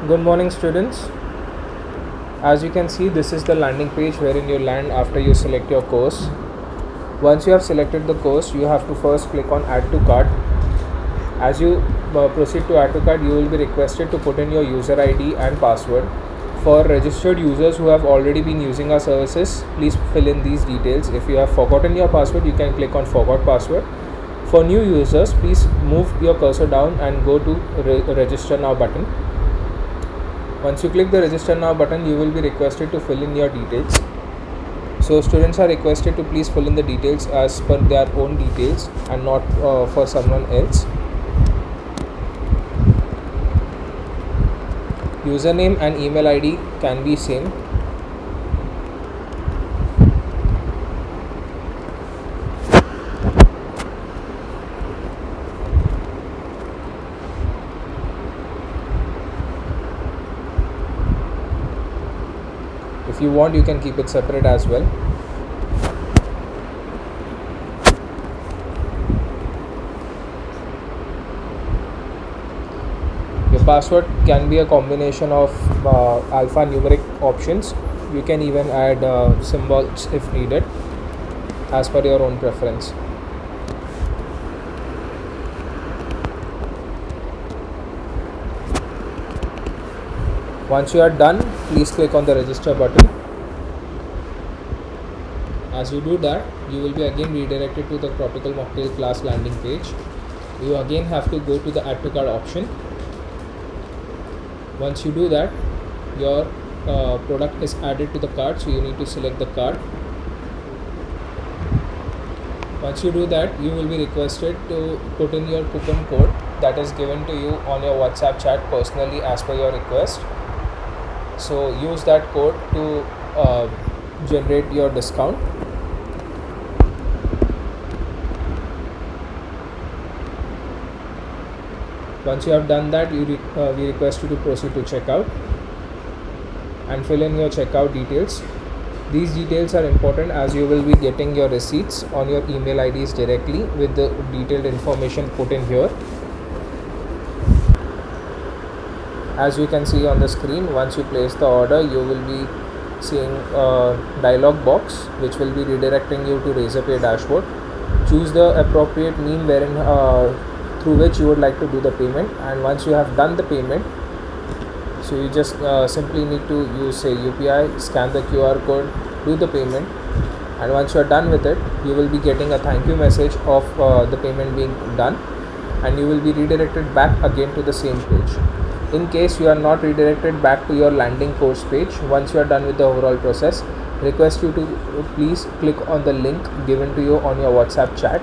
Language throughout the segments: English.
Good morning, students. As you can see, this is the landing page wherein you land after you select your course. Once you have selected the course, you have to first click on add to cart. As you proceed to add to cart, you will be requested to put in your user ID and password. For registered users who have already been using our services, please fill in these details. If you have forgotten your password, you can click on forgot password. For new users, please move your cursor down and go to register now button. Once you click the register now button, you will be requested to fill in your details. So students are requested to please fill in the details as per their own details and not for someone else. Username and email ID can be same. If you want, you can keep it separate as well. Your password can be a combination of alphanumeric options. You can even add symbols if needed, as per your own preference. Once you are done, please click on the register button. As you do that, you will be again redirected to the Tropical Mocktail class landing page. You again have to go to the add to cart option. Once you do that, your product is added to the cart, so you need to select the cart. Once you do that, you will be requested to put in your coupon code that is given to you on your WhatsApp chat personally as per your request. So use that code to generate your discount. Once you have done that, we request you to proceed to checkout and fill in your checkout details. These details are important as you will be getting your receipts on your email IDs directly with the detailed information put in here. As you can see on the screen, once you place the order, you will be seeing a dialog box which will be redirecting you to Razorpay dashboard. Choose the appropriate mean wherein through which you would like to do the payment, and once you have done the payment, so you just simply need to use say UPI, scan the QR code, do the payment, and once you are done with it, you will be getting a thank you message of the payment being done, and you will be redirected back again to the same page. In case you are not redirected back to your landing course page, once you are done with the overall process, request you to please click on the link given to you on your WhatsApp chat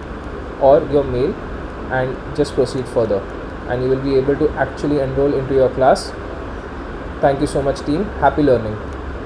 or your mail and just proceed further, and you will be able to actually enroll into your class. Thank you so much, team. Happy learning.